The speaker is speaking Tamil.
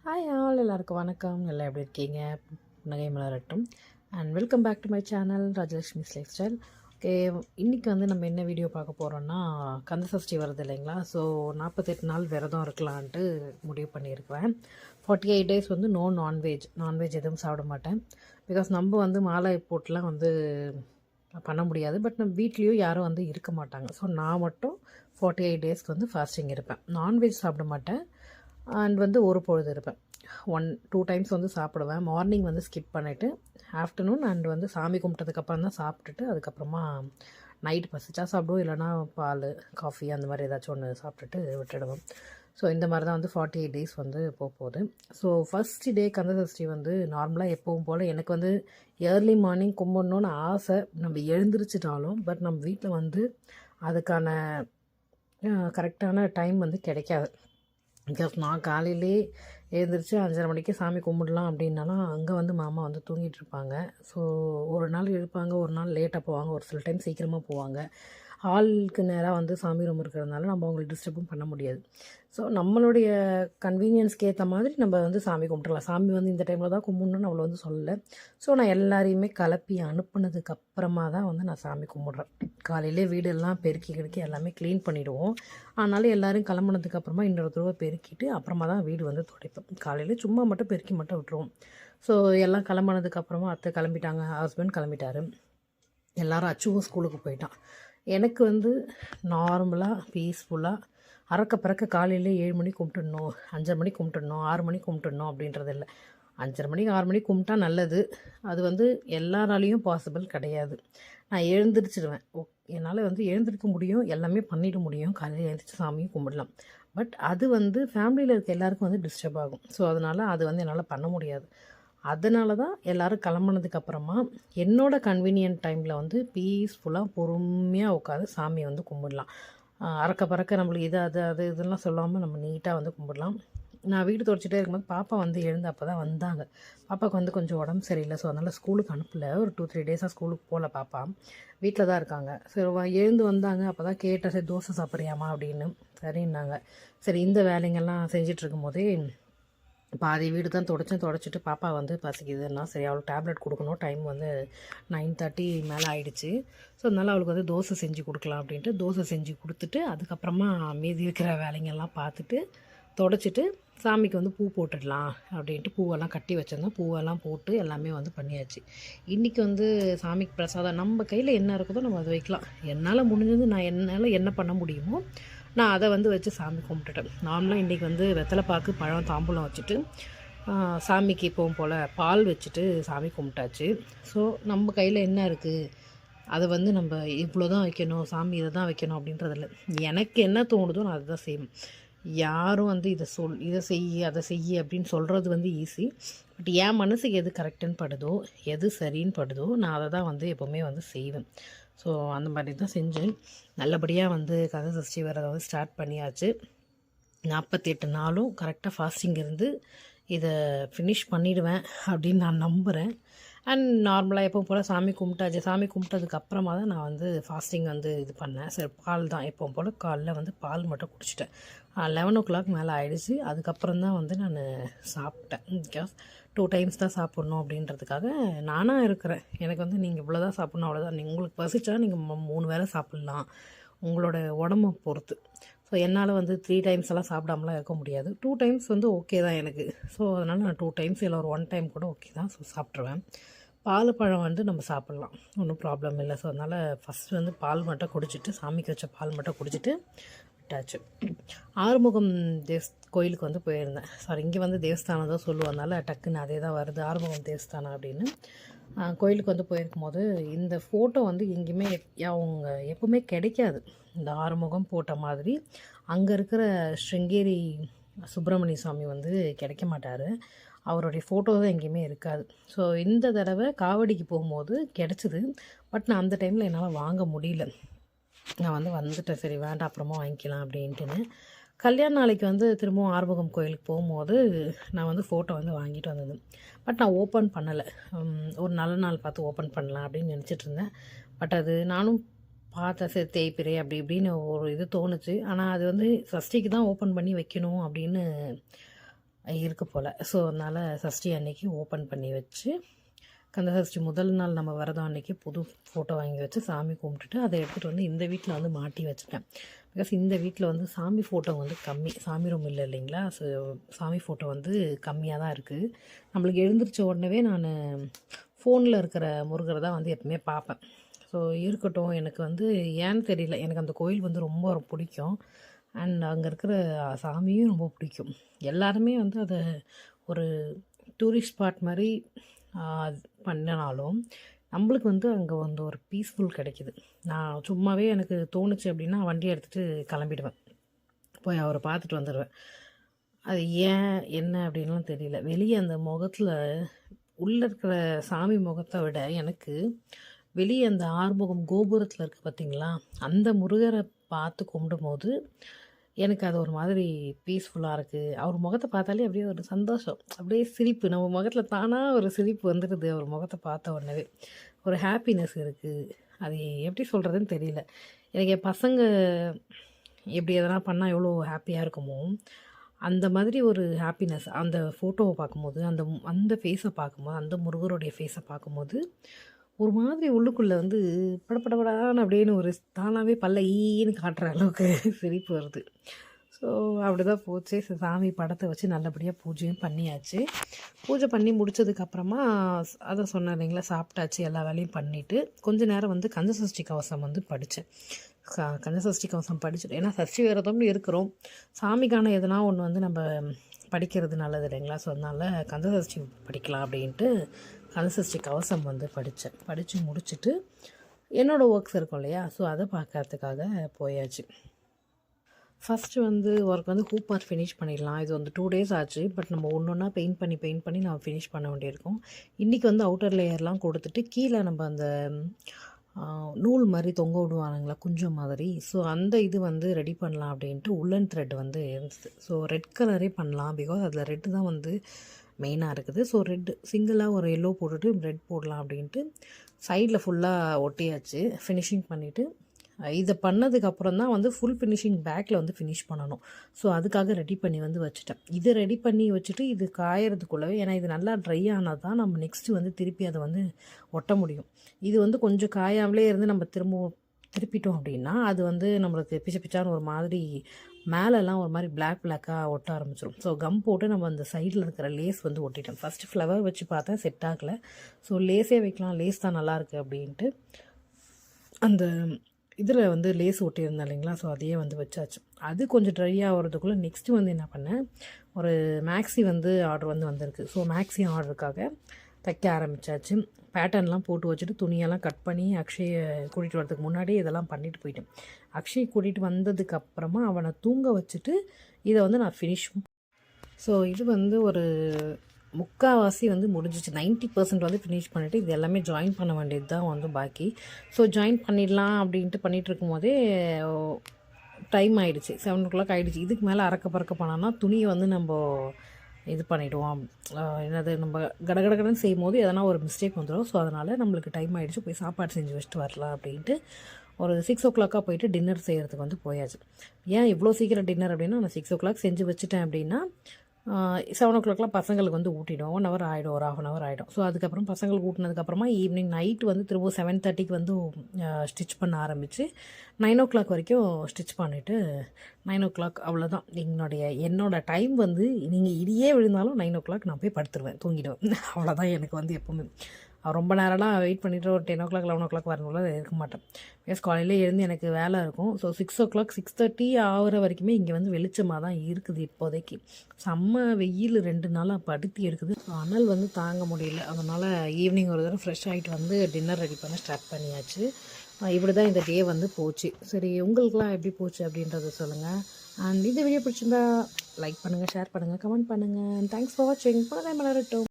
ஹாய் ஆல் எல்லாருக்கும் வணக்கம். எல்லாம் எப்படி இருக்கீங்க? புன்னகை மலரட்டும். And welcome back to my channel Rajalakshmi's lifestyle. Okay, இன்றைக்கி வந்து நம்ம என்ன வீடியோ பார்க்க போகிறோன்னா, கந்த சஷ்டி வருது இல்லைங்களா? ஸோ 48 நாள் விரதம் இருக்கலான்ட்டு முடிவு பண்ணியிருக்கிறேன். 48 டேஸ் வந்து நான்வெஜ் எதுவும் சாப்பிட மாட்டேன். பிகாஸ் நம்ம வந்து மாலை போட்டுலாம் வந்து பண்ண முடியாது. பட் நம்ம வீட்லேயும் யாரும் வந்து இருக்க மாட்டாங்க. ஸோ நான் மட்டும் 48 டேஸ்க்கு வந்து ஃபாஸ்டிங் இருப்பேன். நான்வெஜ் சாப்பிட மாட்டேன். அண்ட் வந்து ஒரு பொழுது இருப்பேன். 2 டைம்ஸ் வந்து சாப்பிடுவேன். மார்னிங் வந்து ஸ்கிப் பண்ணிவிட்டு ஆஃப்டர்நூன் அண்ட் வந்து சாமி கும்பிட்டதுக்கப்புறம் தான் சாப்பிட்டுட்டு அதுக்கப்புறமா நைட்டு பசிச்சா சாப்பிடுவோம், இல்லைனா பால் காஃபி அந்த மாதிரி ஏதாச்சும் ஒன்று சாப்பிட்டுட்டு விட்டுடுவோம். ஸோ இந்த மாதிரி தான் வந்து 48 டேஸ் வந்து போகுது. So first day Kanda Sashti வந்து நார்மலாக எப்பவும் போல் எனக்கு வந்து ஏர்லி மார்னிங் கும்பிடணுன்னு ஆசை. நம்ம எழுந்திரிச்சிட்டாலும் பட் நம்ம வீட்டில் வந்து அதுக்கான கரெக்டான டைம் வந்து கிடைக்காது. பிகாஸ் நான் காலையிலே எழுந்திரிச்சு 5:30 மணிக்கு சாமி கும்பிடலாம் அப்படின்னாலும் அங்கே வந்து மாமா வந்து தூங்கிட்டு இருப்பாங்க. ஸோ ஒரு நாள் எழுப்பாங்க, ஒரு நாள் லேட்டாக போவாங்க, ஒரு சில டைம் சீக்கிரமாக போவாங்க. ஹாலுக்கு நேராக வந்து சாமி ரூம் இருக்கிறதுனால நம்ம அவங்களை டிஸ்டர்பும் பண்ண முடியாது. ஸோ நம்மளுடைய கன்வீனியன்ஸ்க்கு ஏற்ற மாதிரி நம்ம வந்து சாமி கும்பிட்றலாம். சாமி வந்து இந்த டைமில் தான் கும்பிடணுன்னு அவ்வளோ வந்து சொல்லலை. ஸோ நான் எல்லாரையுமே கிளப்பி அனுப்புனதுக்கு அப்புறமா தான் வந்து நான் சாமி கும்பிட்றேன். காலையிலே வீடெல்லாம் பெருக்கி எல்லாமே க்ளீன் பண்ணிவிடுவோம். அதனால எல்லோரும் கிளம்புனதுக்கப்புறமா இன்னொரு தடவை பெருக்கிட்டு அப்புறமா தான் வீடு வந்து துடைப்போம். காலையில் சும்மா மட்டும் பெருக்கி மட்டும் விட்டுருவோம். ஸோ எல்லாம் கிளம்புனதுக்கப்புறமா அத்தை கிளம்பிட்டாங்க, ஹஸ்பண்ட் கிளம்பிட்டாரு, எல்லோரும் அச்சுவும் ஸ்கூலுக்கு போயிட்டான். எனக்கு வந்து நார்மலாக பீஸ்ஃபுல்லாக அறக்க பறக்க காலையில் 7 மணிக்கு கும்பிட்டுடணும், 5:30 மணிக்கு கும்பிட்டுடணும், 6 மணிக்கு கும்பிட்டுடணும் அப்படின்றது இல்லை. 5:30 மணிக்கு 6 மணிக்கு கும்பிட்டா நல்லது. அது வந்து எல்லாராலையும் பாசிபிள் கிடையாது. நான் எழுந்திரிச்சிடுவேன். என்னால் வந்து எழுந்திருக்க முடியும், எல்லாமே பண்ணிட முடியும். காலையில் எழுந்திரிச்சு சாமியும் கும்பிடலாம். பட் அது வந்து ஃபேமிலியில் இருக்க எல்லாருக்கும் வந்து டிஸ்டர்ப் ஆகும். ஸோ அதனால் அது வந்து என்னால் பண்ண முடியாது. அதனால தான் எல்லோரும் கிளம்புனதுக்கப்புறமா என்னோடய கன்வீனியன்ட் டைமில் வந்து பீஸ்ஃபுல்லாக பொறுமையாக உட்காந்து சாமியை வந்து கும்பிடலாம். அறக்க பறக்க நம்மளுக்கு அது இதெல்லாம் சொல்லாமல் நம்ம நீட்டாக வந்து கும்பிடலாம். நான் வீடு துடைச்சிட்டே இருக்கும்போது பாப்பா வந்து எழுந்து அப்போ தான் வந்தாங்க. பாப்பாவுக்கு வந்து கொஞ்சம் உடம்பு சரியில்லை. ஸோ அதனால் ஸ்கூலுக்கு அனுப்பலை. ஒரு 2-3 டேஸாக ஸ்கூலுக்கு போகல. பாப்பா வீட்டில் தான் இருக்காங்க. சரி எழுந்து வந்தாங்க. அப்போ தான் கேட்டேன், சரி தோசை சாப்பிட்றியாமா அப்படின்னு. சரின்னாங்க. சரி இந்த வேலைங்கள்லாம் செஞ்சிட்ருக்கும் போதே பாதி வீடு தான் துடைச்சிட்டு பாப்பா வந்து பசிக்குதுன்னா சரி அவளுக்கு டேப்லெட் கொடுக்கணும். டைம் வந்து 9:30 மேலே ஆகிடுச்சு. ஸோ அதனால் அவளுக்கு வந்து தோசை செஞ்சு கொடுக்கலாம் அப்படின்ட்டு தோசை செஞ்சு கொடுத்துட்டு அதுக்கப்புறமா மீதி இருக்கிற வேலைங்கள்லாம் பார்த்துட்டு துடைச்சிட்டு சாமிக்கு வந்து பூ போட்டுடலாம் அப்படின்ட்டு பூவெல்லாம் கட்டி வச்சிருந்தோம். பூவெல்லாம் போட்டு எல்லாமே வந்து பண்ணியாச்சு. இன்றைக்கி வந்து சாமிக்கு பிரசாதம் நம்ம கையில் என்ன இருக்குதோ நம்ம அதை வைக்கலாம். என்னால் முடிஞ்சது நான் என்னால் என்ன பண்ண முடியுமோ நான் அதை வந்து வச்சு சாமி கும்பிட்டுட்டேன். நார்மலாக இன்றைக்கி வந்து வெத்தலைப்பாக்கு பழம் தாம்பூலம் வச்சுட்டு சாமிக்கு இப்போவும் போல் பால் வச்சுட்டு சாமி கும்பிட்டாச்சு. ஸோ நம்ம கையில் என்ன இருக்குது அதை வந்து நம்ம இவ்வளோ தான் வைக்கணும், சாமி இதை தான் வைக்கணும் அப்படின்றதில்ல. எனக்கு என்ன தோணுதோ நான் அதை தான் செய்வேன். யாரும் வந்து இதை செய் அதை செய் அப்படின்னு சொல்கிறது வந்து ஈஸி. பட் என் மனசுக்கு எது கரெக்டுன்னு படுதோ, எது சரின்னு படுதோ நான் அதை தான் வந்து எப்போவுமே வந்து செய்வேன். ஸோ அந்த மாதிரி தான் செஞ்சேன். நல்லபடியாக வந்து கந்த சஷ்டி விரதம் வந்து ஸ்டார்ட் பண்ணியாச்சு. 48 நாளும் கரெக்டாக ஃபாஸ்டிங் இருந்து இதை ஃபினிஷ் பண்ணிவிடுவேன் அப்படின்னு நான் நம்புகிறேன். அண்ட் நார்மலாக எப்போ போல் சாமி கும்பிட்டாச்சு. சாமி கும்பிட்டதுக்கப்புறமா தான் நான் வந்து ஃபாஸ்டிங் வந்து இது பண்ணேன். சரி பால் தான் எப்போ போல் காலைல வந்து பால் மட்டும் குடிச்சிட்டேன். 11 o'clock மேலே ஆகிடுச்சு. அதுக்கப்புறம் தான் வந்து நான் சாப்பிட்டேன். பிகாஸ் 2 டைம்ஸ் தான் சாப்பிட்ணும் அப்படின்றதுக்காக நானாக இருக்கிறேன். எனக்கு வந்து நீங்கள் இவ்வளோ தான் சாப்பிட்ணும், அவ்வளோதான். உங்களுக்கு பசிச்சா நீங்கள் 3 வேளை சாப்பிட்லாம், உங்களோட உடம்பை பொறுத்து. ஸோ என்னால் வந்து 3 டைம்ஸ் எல்லாம் சாப்பிடாமலாம் இருக்க முடியாது. 2 டைம்ஸ் வந்து ஓகே தான் எனக்கு. ஸோ அதனால் நான் 2 டைம்ஸ் இல்லை ஒரு 1 டைம் கூட ஓகே தான். ஸோ சாப்பிட்ருவேன். பால் பழம் வந்து நம்ம சாப்பிட்லாம், ஒன்றும் ப்ராப்ளம் இல்லை. ஸோ அதனால் ஃபஸ்ட்டு வந்து பால் மட்டும் குடிச்சிட்டு சாமிக்கு வச்ச பால் மட்டும் குடிச்சிட்டு விட்டாச்சு. ஆறுமுகம் கோயிலுக்கு வந்து போயிருந்தேன். சாரி, இங்கே வந்து தேவஸ்தானம் தான் சொல்லுவதனால டக்குன்னு அதே தான் வருது, ஆறுமுகம் தேவஸ்தானம் அப்படின்னு. கோயிலுக்கு வந்து போயிருக்கும் போது இந்த ஃபோட்டோ வந்து எங்கேயுமே அவங்க எப்பவுமே கிடைக்காது. இந்த ஆறுமுகம் போட்ட மாதிரி அங்கே இருக்கிற ஸ்ருங்கேரி சுப்பிரமணிய சுவாமி வந்து கிடைக்க மாட்டார். அவருடைய ஃபோட்டோ தான் எங்கேயுமே இருக்காது. ஸோ இந்த தடவை காவடிக்கு போகும்போது கிடச்சிது. பட் நான் அந்த டைமில் என்னால் வாங்க முடியல. நான் வந்து வந்துட்டேன், சரி வேண்டாம் அப்புறமா வாங்கிக்கலாம் அப்படின்ட்டுன்னு. கல்யாண நாளைக்கு வந்து திரும்பவும் ஆறுமுகம் கோயிலுக்கு போகும்போது நான் வந்து ஃபோட்டோ வந்து வாங்கிட்டு வந்தது. பட் நான் ஓப்பன் பண்ணலை. ஒரு நல்ல நாள் பார்த்து ஓப்பன் பண்ணலாம் அப்படின்னு நினச்சிட்டு இருந்தேன். பட் அது நானும் பார்த்தேன், சரி தேய்பிரை அப்படி இப்படின்னு ஒரு இது தோணுச்சு. ஆனால் அது வந்து சஷ்டிக்கு தான் ஓப்பன் பண்ணி வைக்கணும் அப்படின்னு இருக்கு போல். ஸோ அதனால் சஷ்டி அன்னைக்கு ஓப்பன் பண்ணி வச்சு, கந்தசஷ்டி முதல் நாள் நம்ம விரதம் அன்னைக்கு புது ஃபோட்டோ வாங்கி வச்சு சாமி கும்பிட்டுட்டு அதை எடுத்துகிட்டு வந்து இந்த வீட்டில் வந்து மாட்டி வச்சுட்டேன். பிகாஸ் இந்த வீட்டில் வந்து சாமி ஃபோட்டோ வந்து கம்மி, சாமி ரூம் இல்லை இல்லைங்களா. ஸோ சாமி ஃபோட்டோ வந்து கம்மியாக தான் இருக்குது. நம்மளுக்கு எழுந்திரிச்ச உடனே நான் ஃபோனில் இருக்கிற முருகரை தான் வந்து எப்பவுமே பார்ப்பேன். ஸோ இருக்கட்டும், எனக்கு வந்து ஏன்னு தெரியல, எனக்கு அந்த கோயில் வந்து ரொம்ப பிடிக்கும். அண்ட் அங்கே இருக்கிற சாமியும் ரொம்ப பிடிக்கும். எல்லாருமே வந்து அதை ஒரு டூரிஸ்ட் ஸ்பாட் மாதிரி பண்ணினாலும் நம்மளுக்கு வந்து அங்கே வந்து ஒரு பீஸ்ஃபுல் கிடைக்கிது. நான் சும்மாவே எனக்கு தோணுச்சு அப்படின்னா வண்டியை எடுத்துகிட்டு கிளம்பிடுவேன், போய் அவரை பார்த்துட்டு வந்துடுவேன். அது ஏன் என்ன அப்படின்லாம் தெரியல. வெளியே அந்த முகத்தில் உள்ளே இருக்கிற சாமி முகத்தை விட எனக்கு வெளியே அந்த ஆறுமுகம் கோபுரத்தில் இருக்குது பார்த்திங்களா, அந்த முருகரை பார்த்து கும்பிடும்போது எனக்கு அது ஒரு மாதிரி பீஸ்ஃபுல்லாக இருக்குது. அவர் முகத்தை பார்த்தாலே அப்படியே ஒரு சந்தோஷம், அப்படியே சிரிப்பு, நம்ம முகத்தில் தானாக ஒரு சிரிப்பு வந்துடுது. அவர் முகத்தை பார்த்த உடனே ஒரு ஹாப்பினஸ் இருக்குது. அது எப்படி சொல்கிறதுன்னு தெரியல. எனக்கு என் பசங்க எப்படி எதனா பண்ணால் எவ்வளோ ஹாப்பியாக இருக்குமோ அந்த மாதிரி ஒரு ஹாப்பினஸ் அந்த ஃபோட்டோவை பார்க்கும்போது, அந்த ஃபேஸை பார்க்கும்போது, அந்த முருகருடைய ஃபேஸை பார்க்கும்போது ஒரு மாதிரி உள்ளுக்குள்ளே வந்து படப்படப்படான்னு அப்படின்னு ஒரு தானாகவே பல்ல ஈன்னு காட்டுற அளவுக்கு சிரிப்பு வருது. ஸோ அப்படி தான் போச்சு. சாமி படத்தை வச்சு நல்லபடியாக பூஜையும் பண்ணியாச்சு. பூஜை பண்ணி முடித்ததுக்கப்புறமா அதை சொன்னேன் இல்லைங்களா, சாப்பிட்டாச்சு, எல்லா வேலையும் பண்ணிவிட்டு கொஞ்ச நேரம் வந்து கந்தசஷ்டி கவசம் வந்து படித்தேன். கந்தசஷ்டி கவசம் படிச்சுட்டு, ஏன்னா சஷ்டி விரதம்னு இருக்கிறோம், சாமிக்கான எதனா ஒன்று வந்து நம்ம படிக்கிறது நல்லது இல்லைங்களா. ஸோ அதனால் கந்தசஷ்டி படிக்கலாம் அப்படின்ட்டு கந்தசஷ்டி கவசம் வந்து படித்து முடிச்சுட்டு என்னோடய ஒர்க்ஸ் இருக்கும் இல்லையா, ஸோ அதை பார்க்கறதுக்காக போயாச்சு. ஃபஸ்ட்டு வந்து ஒர்க் வந்து ஹூப் ஆர்ட் ஃபினிஷ் பண்ணிடலாம். இது வந்து 2 days ஆச்சு. பட் நம்ம ஒன்று ஒன்றா பெயிண்ட் பண்ணி நான் ஃபினிஷ் பண்ண வேண்டியிருக்கும். இன்றைக்கி வந்து அவுட்டர் லேயர்லாம் கொடுத்துட்டு கீழே நம்ம அந்த நூல் மாதிரி தொங்க விடுவானுங்களா குஞ்சம் மாதிரி, ஸோ அந்த இது வந்து ரெடி பண்ணலாம் அப்படின்ட்டு உல்லன் த்ரெட் வந்து இருந்தது. ஸோ ரெட் கலரே பண்ணலாம், பிகாஸ் அதில் ரெட்டு தான் வந்து மெயினாக இருக்குது. ஸோ ரெட் சிங்கிளாக ஒரு எல்லோ போட்டுட்டு ரெட் போடலாம் அப்படின்ட்டு சைடில் ஃபுல்லாக ஒட்டியாச்சு. ஃபினிஷிங் பண்ணிவிட்டு இதை பண்ணதுக்கப்புறம் தான் வந்து ஃபுல் ஃபினிஷிங் பேக்கில் வந்து ஃபினிஷ் பண்ணணும். ஸோ அதுக்காக ரெடி பண்ணி வந்து வச்சுட்டேன். இதை ரெடி பண்ணி வச்சுட்டு இது காயறதுக்குள்ளவே, ஏன்னா இது நல்லா ட்ரை ஆனால் தான் நம்ம நெக்ஸ்ட்டு வந்து திருப்பி அதை வந்து ஒட்ட முடியும். இது வந்து கொஞ்சம் காயாமலே இருந்து நம்ம திருப்பிட்டோம் அப்படின்னா அது வந்து நம்மளுக்கு பிச்சான்னு ஒரு மாதிரி மேலெல்லாம் ஒரு மாதிரி பிளாக்காக ஒட்ட ஆரம்பிச்சிடும். ஸோ கம் போட்டு நம்ம அந்த சைடில் இருக்கிற லேஸ் வந்து ஒட்டிட்டோம். ஃபஸ்ட்டு ஃப்ளவர் வச்சு பார்த்தேன், செட் ஆகலை. ஸோ லேஸே வைக்கலாம், லேஸ் தான் நல்லாயிருக்கு அப்படின்ட்டு அந்த இதில் வந்து லேஸ் ஒட்டியிருந்தேன் இல்லைங்களா, ஸோ அதையே வந்து வச்சாச்சு. அது கொஞ்சம் ட்ரை ஆகிறதுக்குள்ளே நெக்ஸ்ட்டு வந்து என்ன பண்ணேன், ஒரு மேக்ஸி வந்து ஆர்டர் வந்து வந்திருக்கு. ஸோ மேக்ஸி ஆர்டருக்காக தைக்க ஆரம்பித்தாச்சு. பேட்டர்ன்லாம் போட்டு வச்சுட்டு துணியெல்லாம் கட் பண்ணி அக்ஷயை கூட்டிகிட்டு வரதுக்கு முன்னாடி இதெல்லாம் பண்ணிட்டு போயிட்டேன். அக்ஷயை கூட்டிகிட்டு வந்ததுக்கப்புறமா அவனை தூங்க வச்சுட்டு இதை வந்து நான் ஃபினிஷ். ஸோ இது வந்து ஒரு முக்கால்வாசி வந்து முடிஞ்சிச்சு. 90% வந்து ஃபினிஷ் பண்ணிவிட்டு இது எல்லாமே ஜாயின் பண்ண வேண்டியது தான் வந்து பாக்கி. ஸோ ஜாயின் பண்ணிடலாம் அப்படின்ட்டு பண்ணிகிட்டு இருக்கும்போதே டைம் ஆகிடுச்சு, 7 o'clock ஆகிடுச்சு. இதுக்கு மேலே அறக்க பறக்க பண்ணோன்னா துணியை வந்து நம்ம இது பண்ணிவிடுவோம், என்னது நம்ம கடகடன்னு செய்யும் போது எதனா ஒரு மிஸ்டேக் வந்துடும். ஸோ அதனால் நம்மளுக்கு டைம் ஆகிடுச்சு, போய் சாப்பாடு செஞ்சு வச்சுட்டு வரலாம் அப்படின்ட்டு ஒரு 6 o'clock போயிட்டு டின்னர் செய்கிறதுக்கு வந்து போயாச்சு. ஏன் இவ்வளோ சீக்கிரம் டின்னர் அப்படின்னா, நான் 6 o'clock செஞ்சு வச்சுட்டேன் அப்படின்னா 7 o'clockலாம் பசங்களுக்கு வந்து ஊட்டிடும். 1 hour ஆகிடும், ஒரு 1/2 hour ஆகிடும். ஸோ அதுக்கப்புறம் பசங்களுக்கு ஊட்டினதுக்கப்புறமா ஈவினிங் நைட்டு வந்து திரும்ப 7:30 வந்து ஸ்டிச் பண்ண ஆரம்பித்து 9 o'clock வரைக்கும் ஸ்டிச் பண்ணிவிட்டு 9 o'clock அவ்வளோதான். என்னோட டைம் வந்து நீங்கள் இடியே விழுந்தாலும் 9 o'clock நான் போய் படுத்துருவேன், தூங்கிடுவேன். அவ்வளோதான் எனக்கு வந்து எப்போவுமே. ரொம்ப நேரம்லாம் வெயிட் பண்ணிவிட்டு ஒரு 10 o'clock 11 o'clock வரணும்ல இருக்க மாட்டேன். பிகாஸ் காலையில் எழுந்து எனக்கு வேலை இருக்கும். ஸோ 6 o'clock 6:30 ஆகிற வரைக்குமே இங்கே வந்து வெளிச்சமாக தான் இருக்குது இப்போதைக்கு. செம்ம வெயில் 2 நாளாக படுத்தி எடுக்குது. அனல் வந்து தாங்க முடியல. அதனால் ஈவினிங் ஒரு தடவை ஃப்ரெஷ் ஆகிட்டு வந்து டின்னர் ரெடி பண்ண ஸ்டார்ட் பண்ணியாச்சு. இப்படி தான் இந்த டே வந்து போச்சு. சரி, உங்களுக்குலாம் எப்படி போச்சு அப்படின்றத சொல்லுங்கள். அண்ட் இந்த வீடியோ பிடிச்சிருந்தா லைக் பண்ணுங்கள், ஷேர் பண்ணுங்கள், கமெண்ட் பண்ணுங்கள். தேங்க்ஸ் ஃபார் வாட்சிங். மலரட்டும்.